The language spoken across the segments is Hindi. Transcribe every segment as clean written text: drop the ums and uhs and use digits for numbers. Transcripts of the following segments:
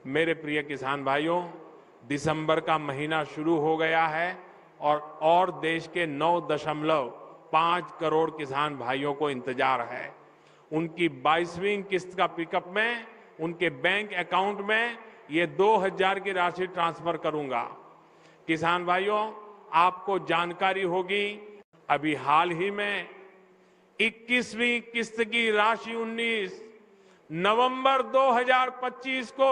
मेरे प्रिय किसान भाइयों, दिसंबर का महीना शुरू हो गया है और देश के 9.5 करोड़ किसान भाइयों को इंतजार है। उनकी 22वीं किस्त का पिकअप में उनके बैंक अकाउंट में ये 2,000 की राशि ट्रांसफर करूंगा। किसान भाइयों, आपको जानकारी होगी, अभी हाल ही में 21वीं किस्त की राशि 19 नवंबर 2025 को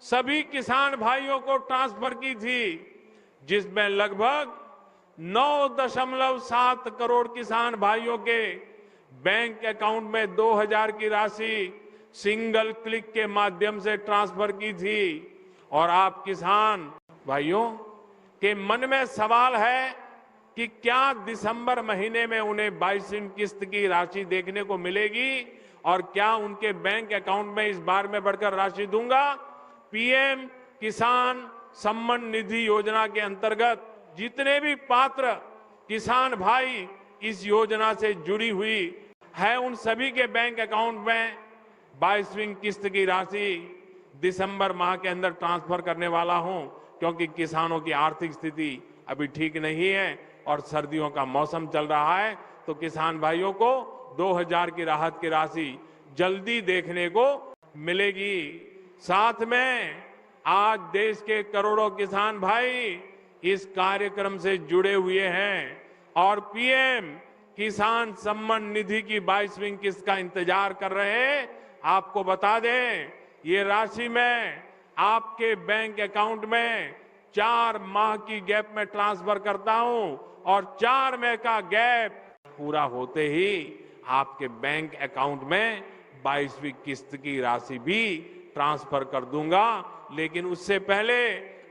सभी किसान भाइयों को ट्रांसफर की थी, जिसमें लगभग 9.7 करोड़ किसान भाइयों के बैंक अकाउंट में 2,000 की राशि सिंगल क्लिक के माध्यम से ट्रांसफर की थी। और आप किसान भाइयों के मन में सवाल है कि क्या दिसंबर महीने में उन्हें 22वीं किस्त की राशि देखने को मिलेगी और क्या उनके बैंक अकाउंट में इस बार में बढ़कर राशि दूंगा। पीएम किसान सम्मान निधि योजना के अंतर्गत जितने भी पात्र किसान भाई इस योजना से जुड़ी हुई है, उन सभी के बैंक अकाउंट में 22वीं किस्त की राशि दिसंबर माह के अंदर ट्रांसफर करने वाला हूं, क्योंकि किसानों की आर्थिक स्थिति अभी ठीक नहीं है और सर्दियों का मौसम चल रहा है, तो किसान भाइयों को 2,000 की राहत की राशि जल्दी देखने को मिलेगी। साथ में आज देश के करोड़ों किसान भाई इस कार्यक्रम से जुड़े हुए हैं और पीएम किसान सम्मान निधि की 22वीं किस्त का इंतजार कर रहे हैं। आपको बता दें, ये राशि मैं आपके बैंक अकाउंट में 4 माह की गैप में ट्रांसफर करता हूं और 4 माह का गैप पूरा होते ही आपके बैंक अकाउंट में 22वीं किस्त की राशि भी ट्रांसफर कर दूंगा। लेकिन उससे पहले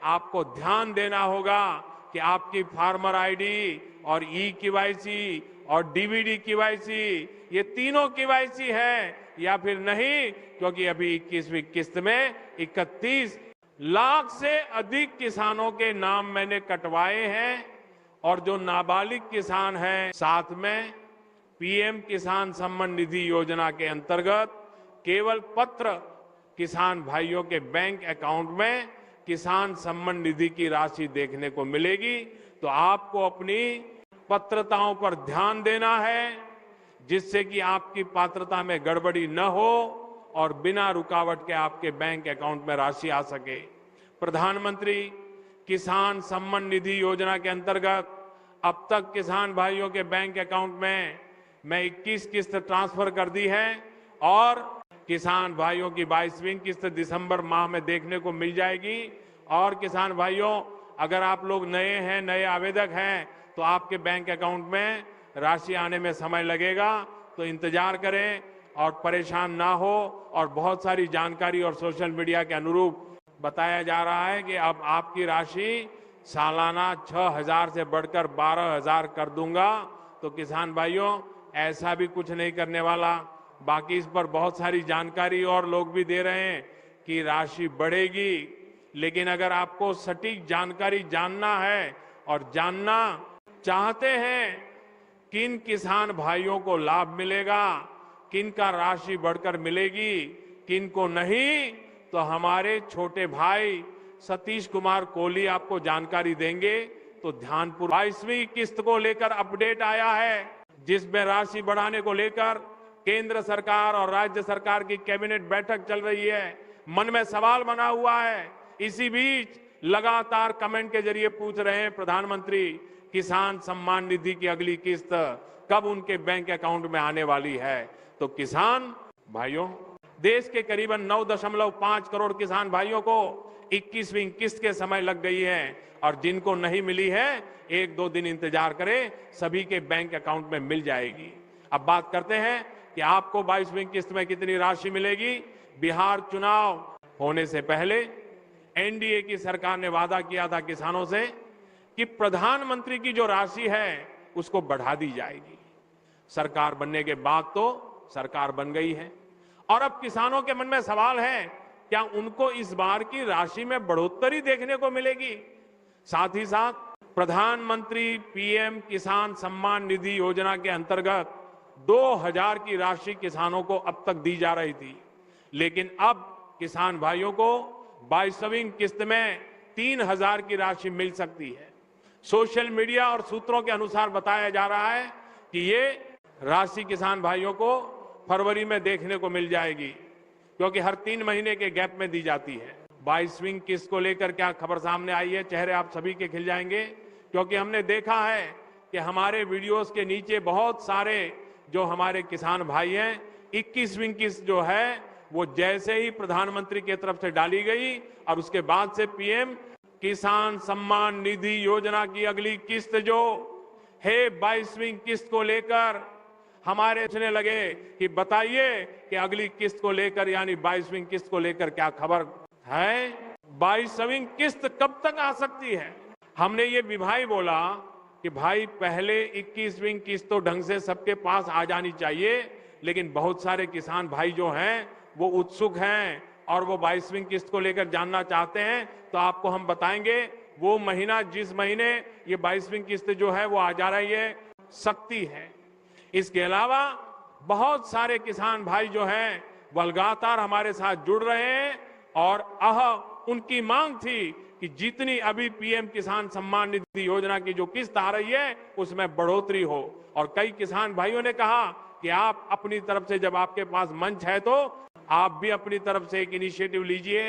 आपको ध्यान देना होगा कि आपकी फार्मर आईडी और ई-केवाईसी और डीबीडी केवाईसी ये तीनों केवाईसी है या फिर नहीं, क्योंकि अभी 21वीं किस्त में 31 लाख से अधिक किसानों के नाम मैंने कटवाए हैं और जो नाबालिग किसान हैं, साथ में पीएम किसान सम्मान निधि योजना के अंतर्गत केवल पत्र किसान भाइयों के बैंक अकाउंट में किसान सम्मान निधि की राशि देखने को मिलेगी। तो आपको अपनी पात्रताओं पर ध्यान देना है, जिससे कि आपकी पात्रता में गड़बड़ी न हो और बिना रुकावट के आपके बैंक अकाउंट में राशि आ सके। प्रधानमंत्री किसान सम्मान निधि योजना के अंतर्गत अब तक किसान भाइयों के बैंक अकाउंट में मैं 21 किस्त ट्रांसफर कर दी है और किसान भाइयों की 22वीं किस्त दिसंबर माह में देखने को मिल जाएगी। और किसान भाइयों, अगर आप लोग नए हैं, नए आवेदक हैं, तो आपके बैंक अकाउंट में राशि आने में समय लगेगा, तो इंतजार करें और परेशान ना हो। और बहुत सारी जानकारी और सोशल मीडिया के अनुरूप बताया जा रहा है कि अब आपकी राशि सालाना 6,000 से बढ़कर 12,000 कर दूंगा। तो किसान भाइयों, ऐसा भी कुछ नहीं करने वाला। बाकी इस पर बहुत सारी जानकारी और लोग भी दे रहे हैं कि राशि बढ़ेगी, लेकिन अगर आपको सटीक जानकारी जानना है और जानना चाहते हैं किन किसान भाइयों को लाभ मिलेगा, किन का राशि बढ़कर मिलेगी, किन को नहीं, तो हमारे छोटे भाई सतीश कुमार कोहली आपको जानकारी देंगे। तो ध्यानपूर्वक 22वीं किस्त को लेकर अपडेट आया है, जिसमें राशि बढ़ाने को लेकर केंद्र सरकार और राज्य सरकार की कैबिनेट बैठक चल रही है। मन में सवाल बना हुआ है। इसी बीच लगातार कमेंट के जरिए पूछ रहे हैं प्रधानमंत्री, किसान सम्मान निधि की अगली किस्त कब उनके बैंक अकाउंट में आने वाली है। तो किसान भाइयों, देश के करीबन 9.5 करोड़ किसान भाइयों को 21वीं किस्त के समय लग गई है और जिनको नहीं मिली है 1-2 दिन इंतजार करें, सभी के बैंक अकाउंट में मिल जाएगी। अब बात करते हैं कि आपको 22वीं किस्त में कितनी राशि मिलेगी। बिहार चुनाव होने से पहले एनडीए की सरकार ने वादा किया था किसानों से कि प्रधानमंत्री की जो राशि है उसको बढ़ा दी जाएगी। सरकार बनने के बाद तो सरकार बन गई है और अब किसानों के मन में सवाल है, क्या उनको इस बार की राशि में बढ़ोतरी देखने को मिलेगी। साथ ही साथ प्रधानमंत्री पीएम किसान सम्मान निधि योजना के अंतर्गत 2,000 की राशि किसानों को अब तक दी जा रही थी, लेकिन अब किसान भाइयों को 22वीं किस्त में 3,000 की राशि मिल सकती है। सोशल मीडिया और सूत्रों के अनुसार बताया जा रहा है कि ये राशि किसान भाइयों को फरवरी में देखने को मिल जाएगी, क्योंकि हर 3 महीने के गैप में दी जाती है। 22वीं किस्त को लेकर क्या खबर सामने आई है, चेहरे आप सभी के खिल जाएंगे, क्योंकि हमने देखा है कि हमारे वीडियोस के नीचे बहुत सारे जो हमारे किसान भाई हैं, 21वीं किस्त जो है वो जैसे ही प्रधानमंत्री की तरफ से डाली गई और उसके बाद से पीएम किसान सम्मान निधि योजना की अगली किस्त जो है 22वीं किस्त को लेकर हमारे सोचने लगे कि बताइए कि अगली किस्त को लेकर यानी 22वीं किस्त को लेकर क्या खबर है। 22वीं किस्त कब तक आ सकती है? हमने ये भी भाई बोला कि भाई पहले 21वीं किस्त तो ढंग से सबके पास आ जानी चाहिए, लेकिन बहुत सारे किसान भाई जो हैं वो उत्सुक हैं और वो 22वीं किस्त को लेकर जानना चाहते हैं, तो आपको हम बताएंगे वो महीना जिस महीने ये 22वीं किस्त जो है वो आ जा रही है, सकती है। इसके अलावा बहुत सारे किसान भाई जो हैं वो लगातार हमारे साथ जुड़ रहे हैं और उनकी मांग थी कि जितनी अभी पीएम किसान सम्मान निधि योजना की जो किस्त आ रही है उसमें बढ़ोतरी हो। और कई किसान भाइयों ने कहा कि आप अपनी तरफ से, जब आपके पास मंच है तो आप भी अपनी तरफ से एक इनिशिएटिव लीजिए।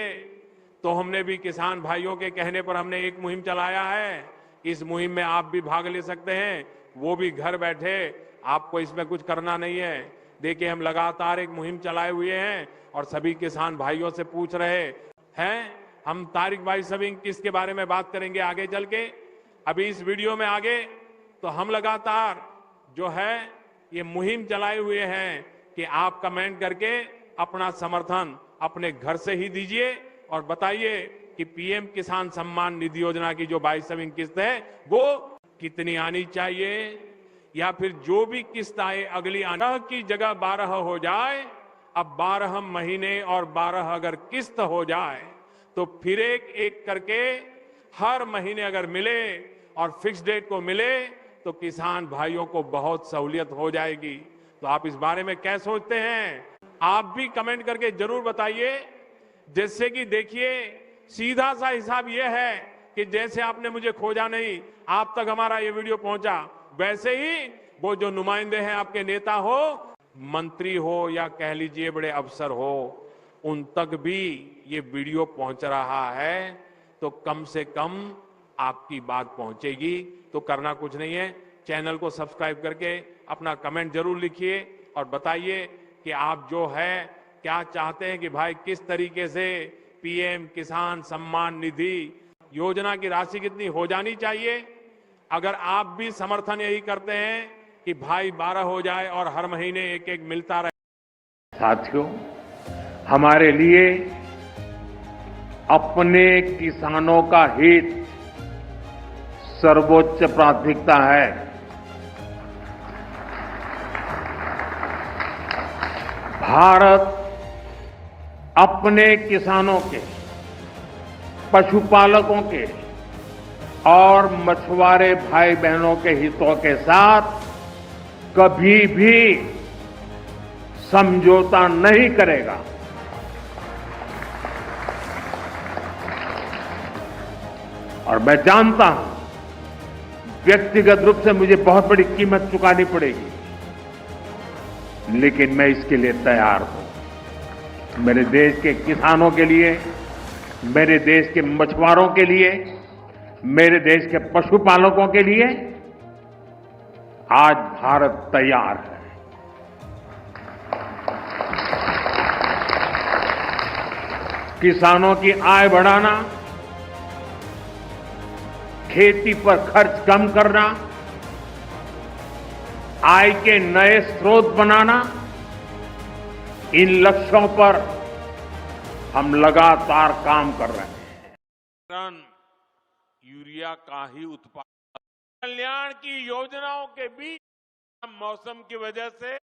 तो हमने भी किसान भाइयों के कहने पर हमने एक मुहिम चलाया है। इस मुहिम में आप भी भाग ले सकते हैं, वो भी घर बैठे, आपको इसमें कुछ करना नहीं है। देखिए, हम लगातार एक मुहिम चलाए हुए हैं और सभी किसान भाइयों से पूछ रहे हैं। हम तारीख 22वीं किस्त के बारे में बात करेंगे आगे चल के। अभी इस वीडियो में आगे तो हम लगातार जो है ये मुहिम चलाए हुए हैं कि आप कमेंट करके अपना समर्थन अपने घर से ही दीजिए और बताइए कि पीएम किसान सम्मान निधि योजना की जो 22वीं किस्त है वो कितनी आनी चाहिए, या फिर जो भी किस्त आए अगली 8 की जगह 12 हो जाए। अब 12 महीने और 12 अगर किस्त हो जाए तो फिर एक एक करके हर महीने अगर मिले और फिक्स डेट को मिले तो किसान भाइयों को बहुत सहूलियत हो जाएगी। तो आप इस बारे में क्या सोचते हैं? आप भी कमेंट करके जरूर बताइए। जैसे कि देखिए, सीधा सा हिसाब यह है कि जैसे आपने मुझे खोजा नहीं, आप तक हमारा ये वीडियो पहुंचा, वैसे ही वो जो नुमाइंदे हैं, आपके नेता हो, मंत्री हो या कह लीजिए बड़े अफसर हो, उन तक भी ये वीडियो पहुंच रहा है। तो कम से कम आपकी बात पहुंचेगी। तो करना कुछ नहीं है, चैनल को सब्सक्राइब करके अपना कमेंट जरूर लिखिए और बताइए कि आप जो है क्या चाहते हैं कि भाई किस तरीके से पीएम किसान सम्मान निधि योजना की राशि कितनी हो जानी चाहिए। अगर आप भी समर्थन यही करते हैं कि भाई 12 हो जाए और हर महीने एक एक मिलता रहे। साथियों, हमारे लिए अपने किसानों का हित सर्वोच्च प्राथमिकता है। भारत अपने किसानों के, पशुपालकों के और मछुआरे भाई बहनों के हितों के साथ कभी भी समझौता नहीं करेगा। और मैं जानता हूं व्यक्तिगत रूप से मुझे बहुत बड़ी कीमत चुकानी पड़ेगी, लेकिन मैं इसके लिए तैयार हूं। मेरे देश के किसानों के लिए, मेरे देश के मछुआरों के लिए, मेरे देश के पशुपालकों के लिए आज भारत तैयार है। किसानों की आय बढ़ाना, खेती पर खर्च कम करना, आय के नए स्रोत बनाना, इन लक्ष्यों पर हम लगातार काम कर रहे हैं। यूरिया का ही उत्पादन, कल्याण की योजनाओं के बीच मौसम की वजह से